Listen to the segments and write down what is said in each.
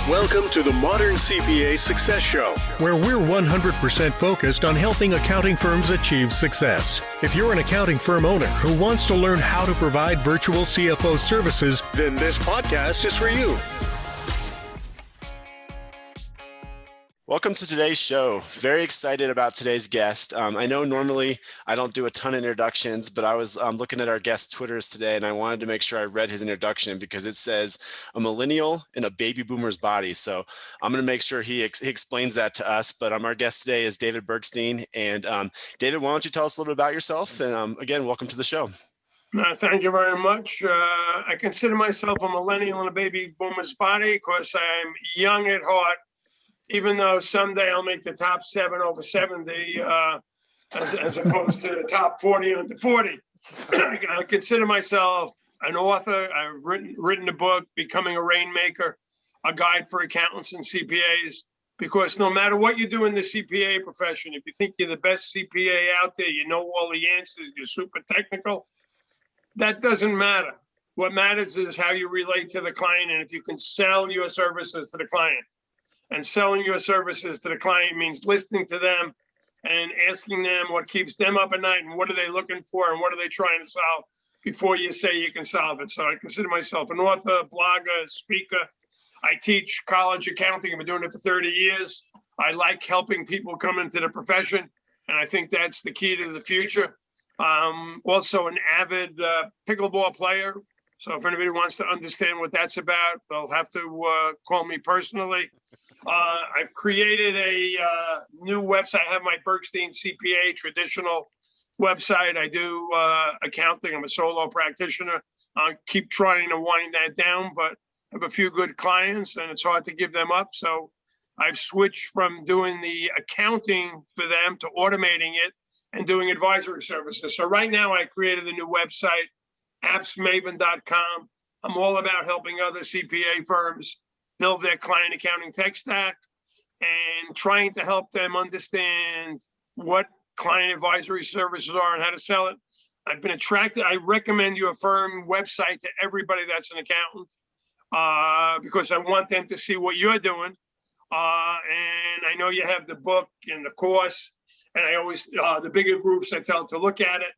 Welcome to the Modern CPA Success Show, where we're 100% focused on helping accounting firms achieve success. If you're an accounting firm owner who wants to learn how to provide virtual CFO services, then this podcast is for you. Welcome to today's show. Very excited about today's guest. I know normally I don't do a ton of introductions, but I was looking at our guest Twitters today and I wanted to make sure I read his introduction because it says a millennial in a baby boomer's body. So I'm going to make sure he explains that to us. But our guest today is David Bergstein. And David, why don't you tell us a little bit about yourself? And again, welcome to the show. Thank you very much. I consider myself a millennial in a baby boomer's body because I'm young at heart. Even though someday I'll make the top 7 over 70, as opposed to the top 40 under 40. I consider myself an author. I've written a book, Becoming a Rainmaker, a guide for accountants and CPAs, because no matter what you do in the CPA profession, if you think you're the best CPA out there, you know all the answers, you're super technical, that doesn't matter. What matters is how you relate to the client and if you can sell your services to the client. And selling your services to the client means listening to them and asking them what keeps them up at night and what are they looking for and what are they trying to solve before you say you can solve it. So I consider myself an author, blogger, speaker. I teach college accounting. I've been doing it for 30 years. I like helping people come into the profession, and I think that's the key to the future. Also an avid pickleball player. So if anybody wants to understand what that's about, they'll have to call me personally. I've created a new website. I have my Bergstein CPA traditional website. I do accounting. I'm a solo practitioner. I keep trying to wind that down, but I have a few good clients and it's hard to give them up. So I've switched from doing the accounting for them to automating it and doing advisory services. So right now I created a new website, appsmaven.com. I'm all about helping other CPA firms build their client accounting tech stack and trying to help them understand what client advisory services are and how to sell it. I've been attracted. I recommend your firm website to everybody that's an accountant because I want them to see what you're doing. And I know you have the book and the course, and I always, the bigger groups I tell to look at it.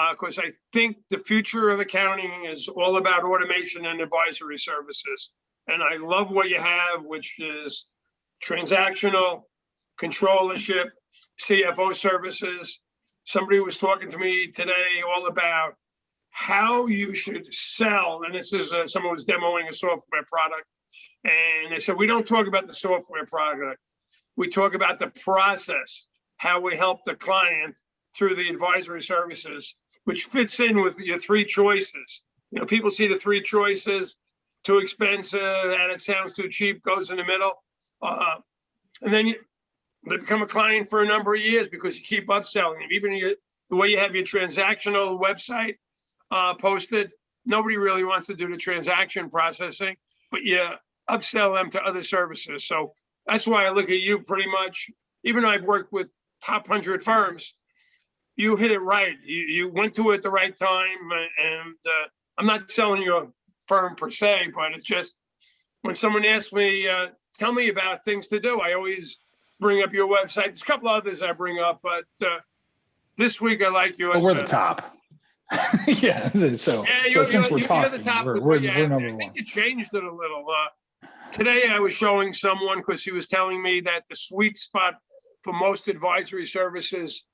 Because I think the future of accounting is all about automation and advisory services. And I love what you have, which is transactional, controllership, CFO services. Somebody was talking to me today all about how you should sell. And this is someone was demoing a software product. And they said, we don't talk about the software product. We talk about the process, how we help the client through the advisory services, which fits in with your 3 choices. You know, people see the 3 choices, too expensive, and it sounds too cheap, goes in the middle. And then they become a client for a number of years because you keep upselling them. Even the way you have your transactional website posted, nobody really wants to do the transaction processing, but you upsell them to other services. So that's why I look at you pretty much, even though I've worked with top 100 firms, you hit it right. You went to it at the right time. And I'm not selling you a firm per se, but it's just when someone asks me, tell me about things to do, I always bring up your website. There's a couple others I bring up, but this week I like yours. Well, we're the top. Yeah. So yeah, you're the top. We're number one. I think you changed it a little. Today I was showing someone because he was telling me that the sweet spot for most advisory services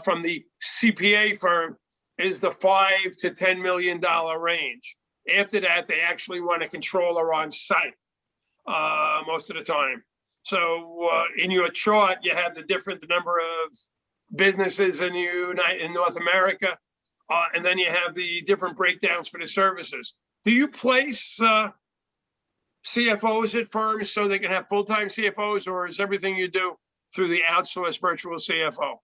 from the CPA firm is the $5 to $10 million range. After that, they actually want a controller on site most of the time. So in your chart, you have the number of businesses in North America, and then you have the different breakdowns for the services. Do you place CFOs at firms so they can have full-time CFOs, or is everything you do through the outsourced virtual CFO?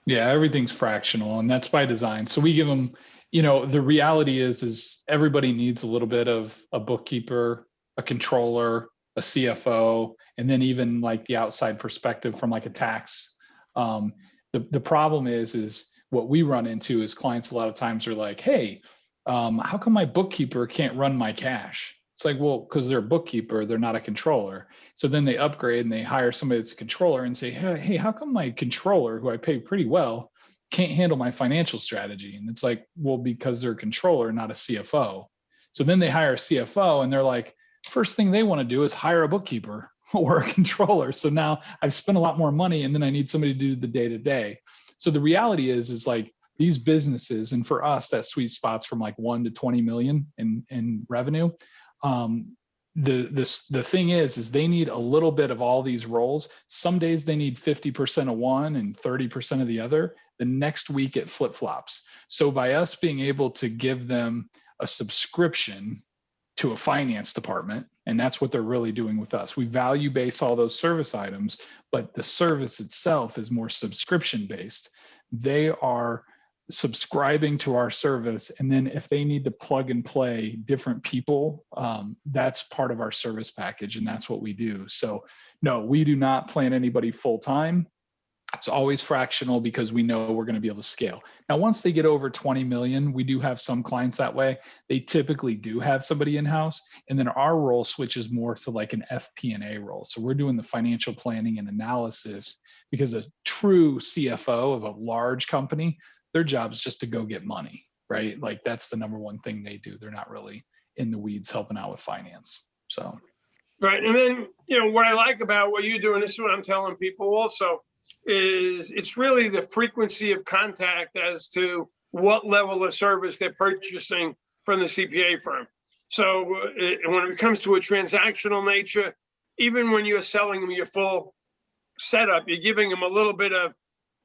Yeah, everything's fractional, and that's by design. So we give them, the reality is everybody needs a little bit of a bookkeeper, a controller, a CFO, and then even like the outside perspective from like a tax. The problem is what we run into is clients a lot of times are like, hey, how come my bookkeeper can't run my cash? It's like, well, because they're a bookkeeper, they're not a controller. So then they upgrade and they hire somebody that's a controller and say, hey, how come my controller, who I pay pretty well, can't handle my financial strategy? And it's like, well, because they're a controller, not a CFO. So then they hire a CFO and they're like, first thing they want to do is hire a bookkeeper or a controller. So now I've spent a lot more money and then I need somebody to do the day-to-day. So the reality is like these businesses, and for us, that sweet spot's from like 1 to 20 million in revenue. The thing is they need a little bit of all these roles. Some days they need 50% of one and 30% of the other. The next week it flip-flops. So by us being able to give them a subscription to a finance department, and that's what they're really doing with us. We value base all those service items, but the service itself is more subscription based. They are subscribing to our service, and then if they need to plug and play different people, that's part of our service package, and that's what we do. So no, we do not plan anybody full time. It's always fractional because we know we're going to be able to scale. Now, once they get over 20 million, we do have some clients that way. They typically do have somebody in-house, and then our role switches more to like an FP&A role. So we're doing the financial planning and analysis, because a true CFO of a large company, their job is just to go get money, right? Like that's the number one thing they do. They're not really in the weeds helping out with finance. So. Right. And then, what I like about what you do, and this is what I'm telling people also, is it's really the frequency of contact as to what level of service they're purchasing from the CPA firm. So when it comes to a transactional nature, even when you're selling them your full setup, you're giving them a little bit of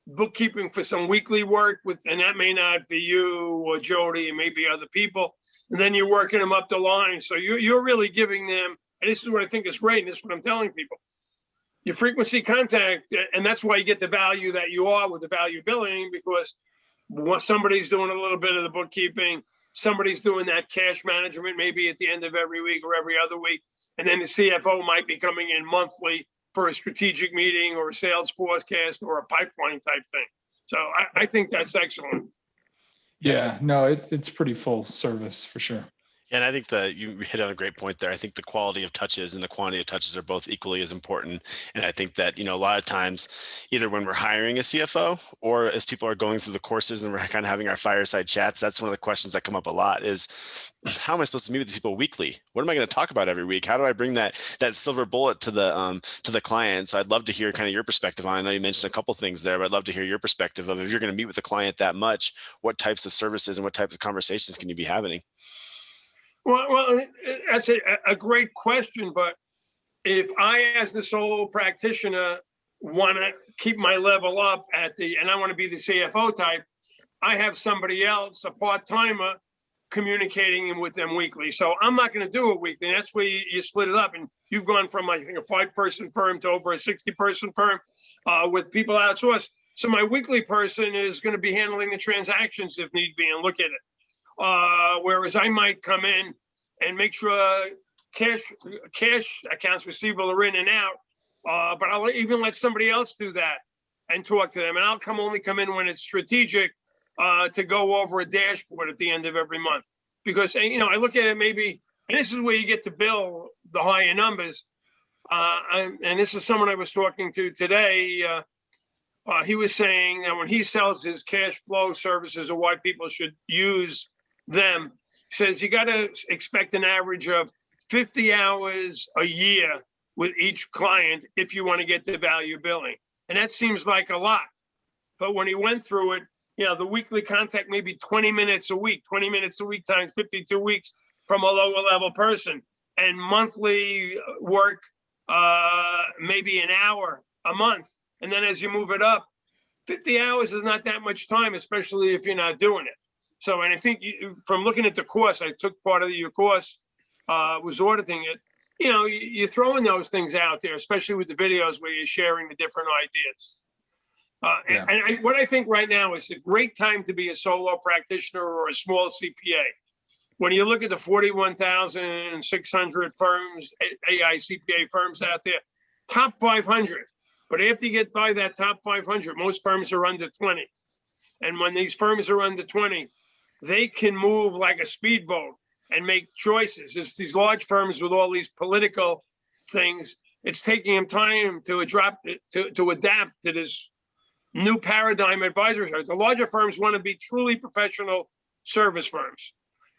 bookkeeping for some weekly work and that may not be you or Jody, it may be other people. And then you're working them up the line. So you're really giving them, and this is what I think is great, and this is what I'm telling people, your frequency contact, and that's why you get the value that you are with the value billing, because somebody's doing a little bit of the bookkeeping, somebody's doing that cash management maybe at the end of every week or every other week, and then the CFO might be coming in monthly for a strategic meeting or a sales forecast or a pipeline type thing. So I think that's excellent. Yeah, no, it's pretty full service for sure. And I think you hit on a great point there. I think the quality of touches and the quantity of touches are both equally as important. And I think that, a lot of times, either when we're hiring a CFO or as people are going through the courses and we're kind of having our fireside chats, that's one of the questions that come up a lot is, how am I supposed to meet with these people weekly? What am I going to talk about every week? How do I bring that silver bullet to the client? So I'd love to hear kind of your perspective on it. I know you mentioned a couple things there, but I'd love to hear your perspective of, if you're going to meet with the client that much, what types of services and what types of conversations can you be having? Well, that's a great question. But if I, as the solo practitioner, want to keep my level up and I want to be the CFO type, I have somebody else, a part-timer, communicating with them weekly. So I'm not going to do it weekly. And that's where you split it up. And you've gone from, I think, a 5-person firm to over a 60-person firm with people outsourced. So my weekly person is going to be handling the transactions if need be and look at it. Whereas I might come in and make sure cash accounts receivable are in and out, but I'll even let somebody else do that and talk to them. And I'll only come in when it's strategic to go over a dashboard at the end of every month. Because, I look at it maybe, and this is where you get to bill the higher numbers. And this is someone I was talking to today. He was saying that when he sells his cash flow services or why people should use them, he says you got to expect an average of 50 hours a year with each client if you want to get the value billing. And that seems like a lot. But when he went through it, the weekly contact may be 20 minutes a week times 52 weeks from a lower level person. And monthly work, maybe an hour a month. And then as you move it up, 50 hours is not that much time, especially if you're not doing it. So, and I think from looking at the course, I took part of your course, was auditing it. You're throwing those things out there, especially with the videos where you're sharing the different ideas. And what I think right now is a great time to be a solo practitioner or a small CPA. When you look at the 41,600 firms, AI CPA firms out there, top 500. But after you get by that top 500, most firms are under 20. And when these firms are under 20, they can move like a speedboat and make choices. It's these large firms with all these political things. It's taking them time to adapt to this new paradigm advisory. The larger firms want to be truly professional service firms.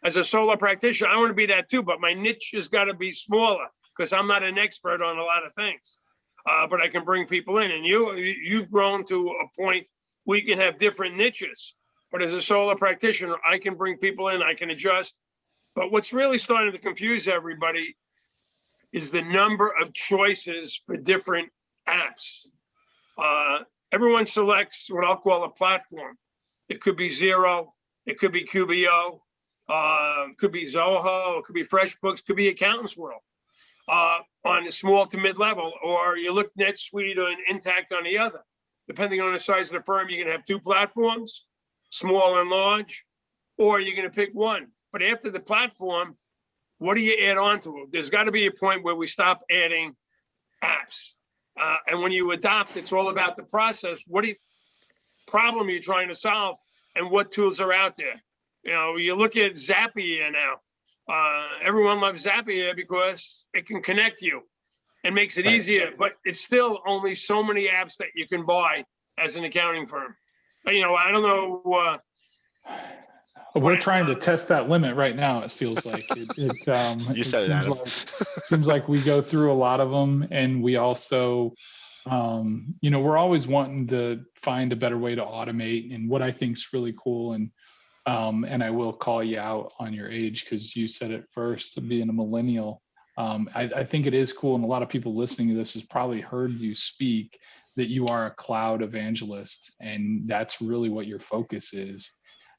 As a solo practitioner, I want to be that too, but my niche has got to be smaller because I'm not an expert on a lot of things. But I can bring people in, and you've grown to a point where you can have different niches. But as a solo practitioner, I can bring people in, I can adjust. But what's really starting to confuse everybody is the number of choices for different apps. Everyone selects what I'll call a platform. It could be Xero, it could be QBO, could be Zoho, it could be FreshBooks, could be Accountants World on the small to mid-level, or you look NetSuite or Intact on the other. Depending on the size of the firm, you can have two platforms, small and large, or you're going to pick one. But after the platform, what do you add on to it? There's got to be a point where we stop adding apps. And when you adopt, it's all about the process. What problem are you trying to solve, and what tools are out there? You know, you look at Zapier now. Everyone loves Zapier because it can connect you and makes it easier, but it's still only so many apps that you can buy as an accounting firm. You know, I don't know. We're trying to test that limit right now. It feels like you said it, Adam. Seems like we go through a lot of them, and we also, we're always wanting to find a better way to automate. And what I think is really cool, and I will call you out on your age because you said it first, being a millennial. I think it is cool, and a lot of people listening to this has probably heard you speak that you are a cloud evangelist, and that's really what your focus is.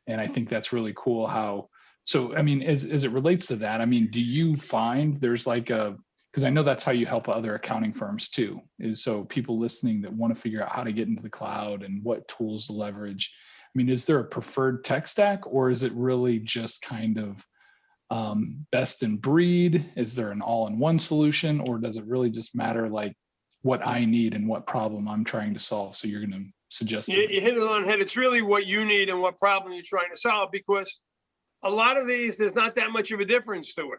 And I think that's really cool so, I mean, as it relates to that, I mean, do you find there's because I know that's how you help other accounting firms too, is so people listening that want to figure out how to get into the cloud and what tools to leverage. I mean, is there a preferred tech stack, or is it really just kind of best in breed? Is there an all-in-one solution, or does it really just matter like what I need and what problem I'm trying to solve? So you're going to suggest you hit it on the head. It's really what you need and what problem you're trying to solve, because a lot of these, there's not that much of a difference to it.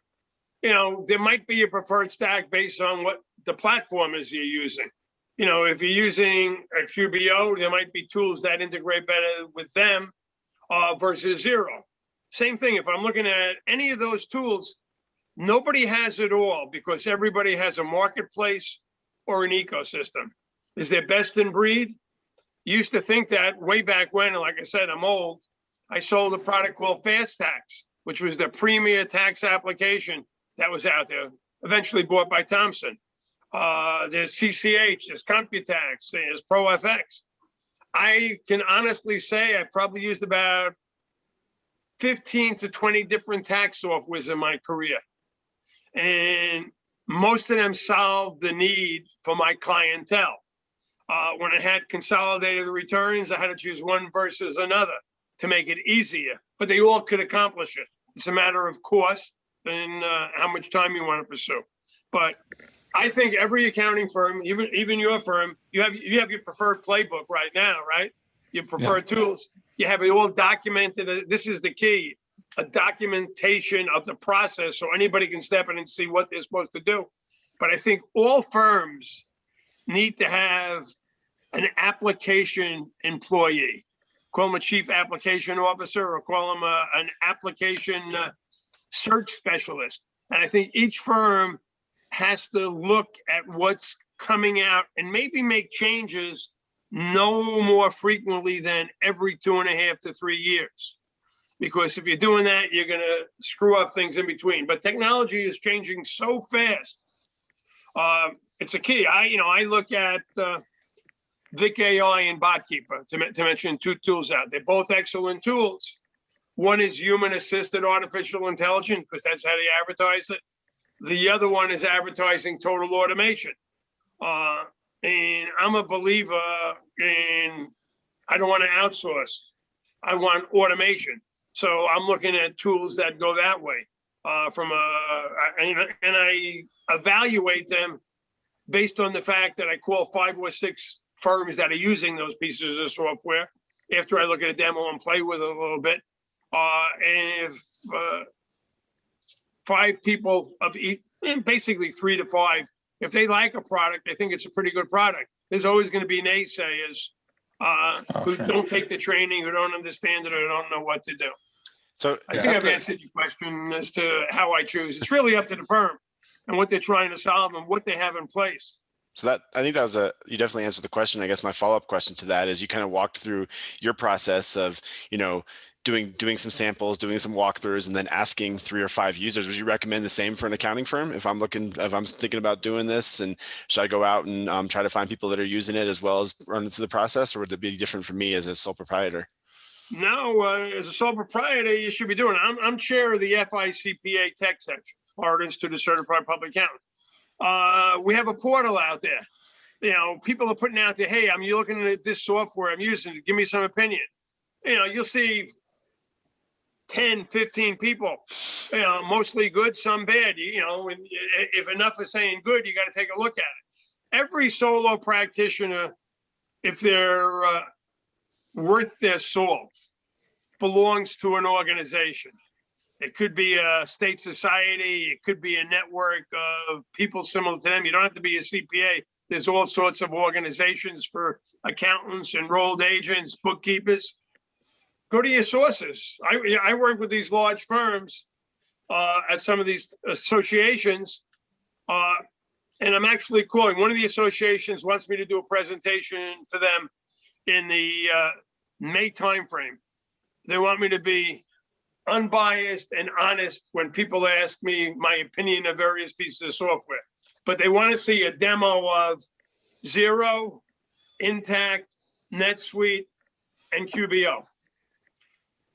You know, there might be a preferred stack based on what the platform is you're using. You know, if you're using a QBO, there might be tools that integrate better with them versus Xero. Same thing, if I'm looking at any of those tools, nobody has it all because everybody has a marketplace or an ecosystem. Is there best in breed? Used to think that way back when, and like I said, I'm old. I sold a product called Fast Tax, which was the premier tax application that was out there, eventually bought by Thomson. There's CCH, there's Computax, there's ProFX. I can honestly say I probably used about 15 to 20 different tax softwares in my career. And most of them solved the need for my clientele. When I had consolidated returns, I had to choose one versus another to make it easier, but they all could accomplish it. It's a matter of cost and how much time you want to pursue. But I think every accounting firm, even your firm, you have your preferred playbook right now, right? Your preferred tools. You have it all documented. This is the key, a documentation of the process so anybody can step in and see what they're supposed to do. But I think all firms need to have an application employee. Call them a chief application officer or call them an application search specialist. And I think each firm has to look at what's coming out and maybe make changes no more frequently than every 2.5 to 3 years. Because if you're doing that, you're going to screw up things in between. But technology is changing so fast. It's a key. I look at Vic AI and BotKeeper to mention two tools out. They're both excellent tools. One is human-assisted artificial intelligence, because that's how they advertise it. The other one is advertising total automation. And I'm a believer in, I don't want to outsource. I want automation. So I'm looking at tools that go that way. And I evaluate them based on the fact that I call 5 or 6 firms that are using those pieces of software after I look at a demo and play with it a little bit. And if 5 people of each, and basically 3 to 5. If they like a product, they think it's a pretty good product. There's always going to be naysayers who don't take the training, who don't understand it, or don't know what to do. So I think I've answered your question as to how I choose. It's really up to the firm and what they're trying to solve and what they have in place. So that, I think that was you definitely answered the question. I guess my follow-up question to that is you kind of walked through your process of, doing some samples, doing some walkthroughs, and then asking 3 or 5 users. Would you recommend the same for an accounting firm? If I'm thinking about doing this, and should I go out and try to find people that are using it as well as run through the process, or would it be different for me as a sole proprietor? No, as a sole proprietor, you should be doing it. I'm chair of the FICPA Tech section, Florida Institute of Certified Public Accountants. We have a portal out there. People are putting out there, hey, I'm looking at this software I'm using. Give me some opinion. You'll see 10, 15 people, mostly good, some bad. If enough is saying good, you got to take a look at it. Every solo practitioner, if they're worth their salt, belongs to an organization. It could be a state society. It could be a network of people similar to them. You don't have to be a CPA. There's all sorts of organizations for accountants, enrolled agents, bookkeepers. Go to your sources. I work with these large firms at some of these associations, and I'm actually calling. One of the associations wants me to do a presentation for them in the May timeframe. They want me to be unbiased and honest when people ask me my opinion of various pieces of software. But they want to see a demo of Xero, Intact, NetSuite, and QBO.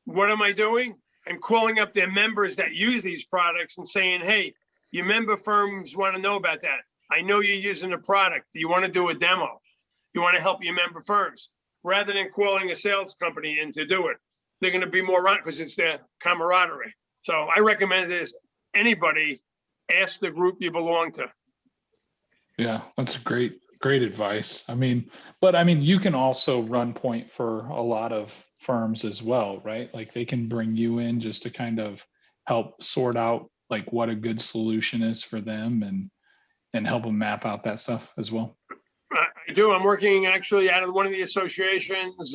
What am I doing? I'm calling up their members that use these products and saying, hey, your member firms want to know about that. I know you're using the product. Do you want to do a demo? You want to help your member firms? Rather than calling a sales company in to do it. They're going to be more right because it's their camaraderie. So I recommend this. Anybody, ask the group you belong to. Yeah, that's great advice. But you can also run point for a lot of firms as well, right? Like they can bring you in just to kind of help sort out like what a good solution is for them and help them map out that stuff as well. I do. I'm working actually out of one of the associations.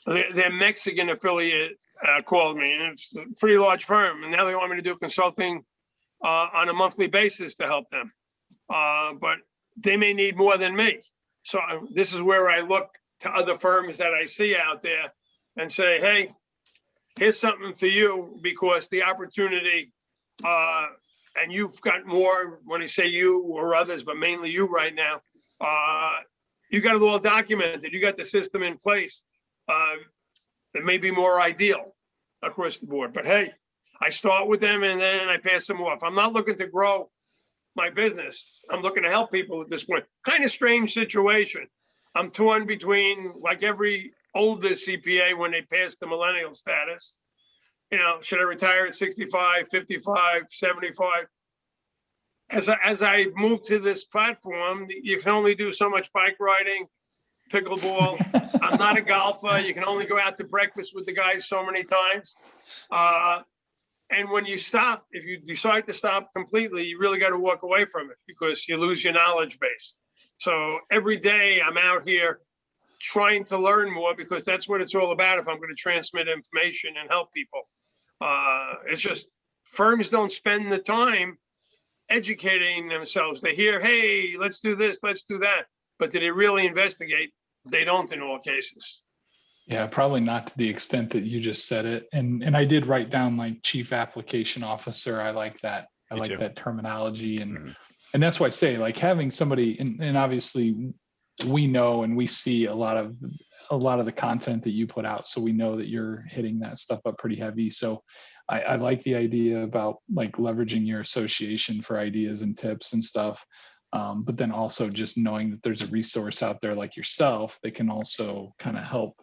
Their Mexican affiliate called me, and it's a pretty large firm. And now they want me to do consulting on a monthly basis to help them. But they may need more than me. So this is where I look to other firms that I see out there and say, hey, here's something for you, because the opportunity, and you've got more, when I say you or others, but mainly you right now, you got it all documented. You got the system in place. It may be more ideal across the board, but hey, I start with them and then I pass them off. I'm not looking to grow my business. I'm looking to help people at this point. Kind of strange situation. I'm torn between, like every older CPA when they pass the millennial status, should I retire at 65, 55, 75? As I move to this platform, you can only do so much bike riding, pickleball. I'm not a golfer. You can only go out to breakfast with the guys so many times. And when you stop, if you decide to stop completely, you really got to walk away from it because you lose your knowledge base. So every day I'm out here trying to learn more because that's what it's all about if I'm going to transmit information and help people. It's just firms don't spend the time educating themselves. They hear, hey, let's do this, let's do that. But did they really investigate? They don't in all cases. Yeah, probably not to the extent that you just said it. And I did write down like chief application officer. I like that. I like that terminology. And and that's why I say like having somebody, and obviously we know and we see a lot of the content that you put out. So we know that you're hitting that stuff up pretty heavy. So I like the idea about like leveraging your association for ideas and tips and stuff. But then also just knowing that there's a resource out there like yourself that can also kind of help,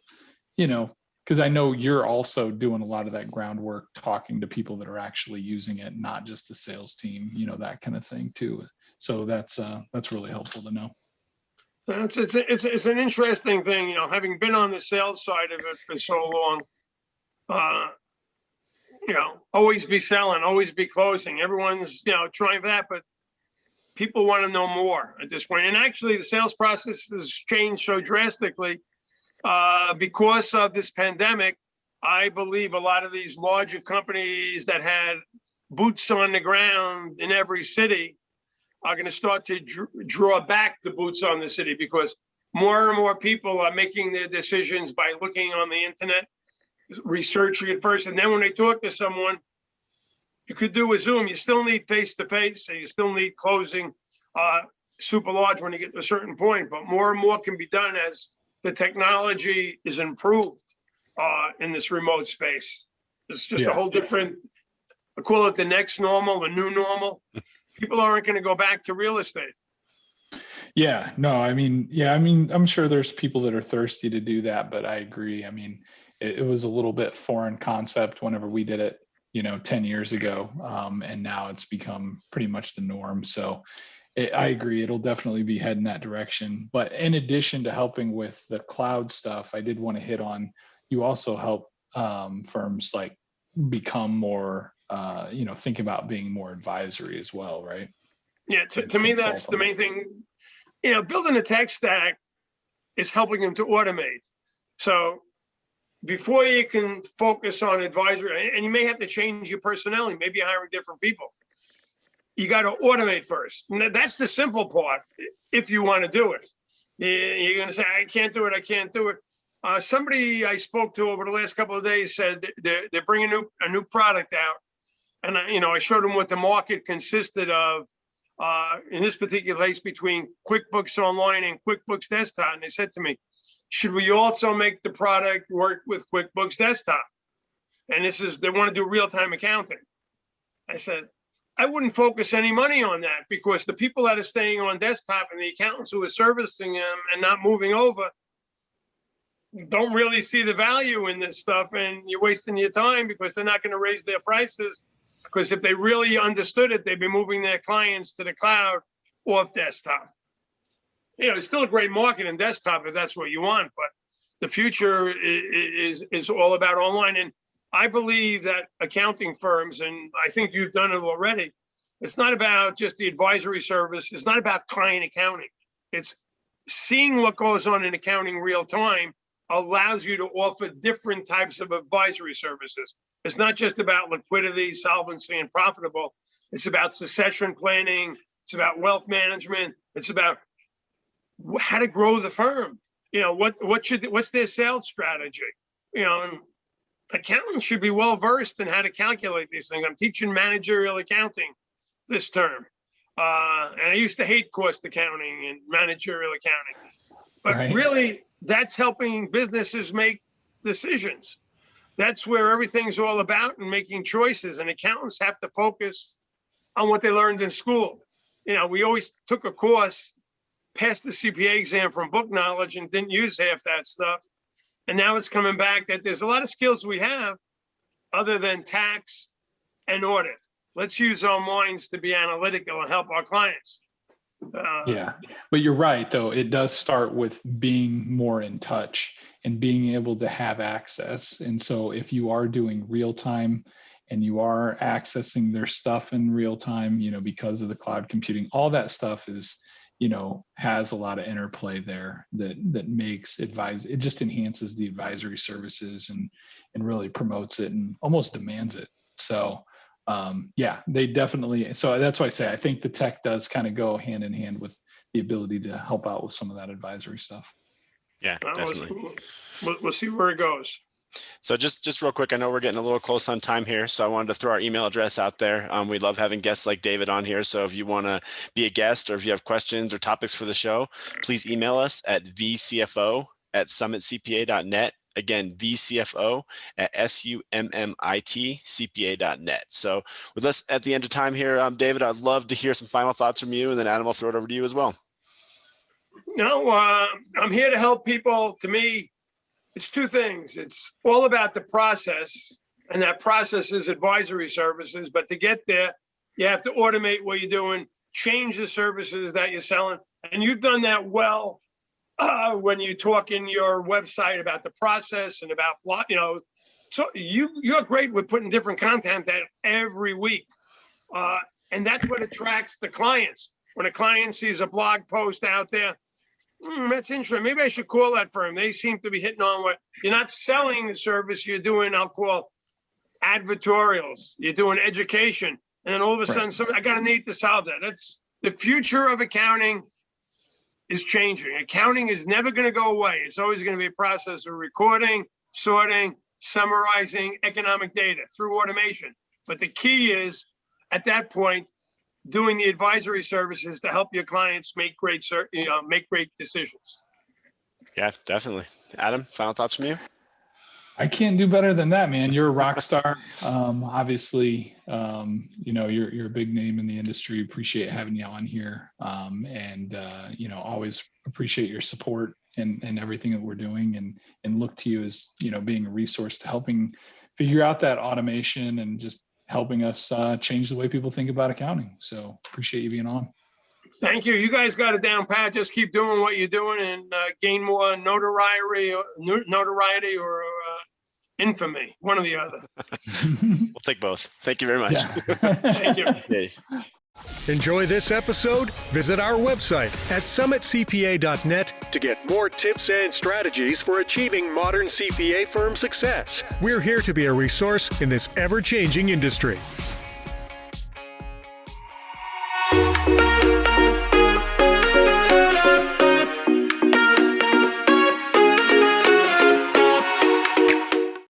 because I know you're also doing a lot of that groundwork, talking to people that are actually using it, not just the sales team, that kind of thing too. So that's really helpful to know. It's an interesting thing, having been on the sales side of it for so long. always be selling, always be closing. Everyone's, trying for that, but people want to know more at this point. And actually the sales process has changed so drastically because of this pandemic. I believe a lot of these larger companies that had boots on the ground in every city are going to start to draw back the boots on the city, because more and more people are making their decisions by looking on the internet, researching it first. And then when they talk to someone, you could do a Zoom. You still need face-to-face, and you still need closing super large when you get to a certain point. But more and more can be done as the technology is improved in this remote space. It's just a whole different, I call it the next normal, the new normal. People aren't going to go back to real estate. Yeah, no, I'm sure there's people that are thirsty to do that, but I agree. It was a little bit foreign concept whenever we did it, 10 years ago. And now it's become pretty much the norm. So I agree. It'll definitely be heading that direction. But in addition to helping with the cloud stuff, I did want to hit on, you also help firms like become more, think about being more advisory as well, right? Yeah, to me, that's the main thing. Building a tech stack is helping them to automate. So before you can focus on advisory, and you may have to change your personnel, maybe you're hiring different people. You got to automate first. And that's the simple part if you want to do it. You're going to say, I can't do it. Somebody I spoke to over the last couple of days said they're bringing a new product out. And I showed them what the market consisted of in this particular case between QuickBooks Online and QuickBooks Desktop. And they said to me, should we also make the product work with QuickBooks Desktop? And they want to do real-time accounting. I said, I wouldn't focus any money on that, because the people that are staying on desktop and the accountants who are servicing them and not moving over don't really see the value in this stuff, and you're wasting your time because they're not going to raise their prices. Because if they really understood it, they'd be moving their clients to the cloud off desktop. It's still a great market in desktop if that's what you want, but the future is all about online. And I believe that accounting firms, and I think you've done it already, it's not about just the advisory service. It's not about client accounting. It's seeing what goes on in accounting real time allows you to offer different types of advisory services. It's not just about liquidity, solvency, and profitable. It's about succession planning. It's about wealth management. It's about how to grow the firm. What's their sales strategy? And accountants should be well versed in how to calculate these things. I'm teaching managerial accounting this term, and I used to hate cost accounting and managerial accounting, but really, that's helping businesses make decisions. That's where everything's all about, and making choices. And accountants have to focus on what they learned in school. We always took a course, passed the CPA exam from book knowledge, and didn't use half that stuff. And now it's coming back that there's a lot of skills we have other than tax and audit. Let's use our minds to be analytical and help our clients. Yeah, but you're right, though. It does start with being more in touch and being able to have access. And so if you are doing real time and you are accessing their stuff in real time, because of the cloud computing, all that stuff is, has a lot of interplay there that makes it just enhances the advisory services and really promotes it and almost demands it. So they definitely, so that's why I say I think the tech does kind of go hand in hand with the ability to help out with some of that advisory stuff. Yeah, definitely. We'll see where it goes. So just real quick, I know we're getting a little close on time here, so I wanted to throw our email address out there. We love having guests like David on here. So if you want to be a guest, or if you have questions or topics for the show, please email us at vcfo@summitcpa.net. Again, vcfo@summitcpa.net. So with us at the end of time here, David, I'd love to hear some final thoughts from you, and then Adam, I'll throw it over to you as well. I'm here to help people. To me, it's two things. It's all about the process, and that process is advisory services. But to get there, you have to automate what you're doing, change the services that you're selling. And you've done that well when you talk in your website about the process and about, So you're great with putting different content out every week. And that's what attracts the clients. When a client sees a blog post out there, that's interesting. Maybe I should call that firm. They seem to be hitting on what you're not selling the service you're doing. I'll call advertorials. You're doing education. And then all of a sudden, I got a need to solve that. That's the future of accounting is changing. Accounting is never going to go away. It's always going to be a process of recording, sorting, summarizing economic data through automation. But the key is, at that point, doing the advisory services to help your clients make great decisions. Yeah, definitely. Adam, final thoughts from you? I can't do better than that, man. You're a rock star. Obviously, you're a big name in the industry. Appreciate having you on here. Always appreciate your support and everything that we're doing, and look to you as, being a resource to helping figure out that automation and just helping us change the way people think about accounting. So appreciate you being on. Thank you. You guys got it down pat. Just keep doing what you're doing and gain more notoriety or infamy, one or the other. We'll take both. Thank you very much. Yeah. Thank you. Okay. Enjoy this episode? Visit our website at summitcpa.net to get more tips and strategies for achieving modern CPA firm success. We're here to be a resource in this ever-changing industry.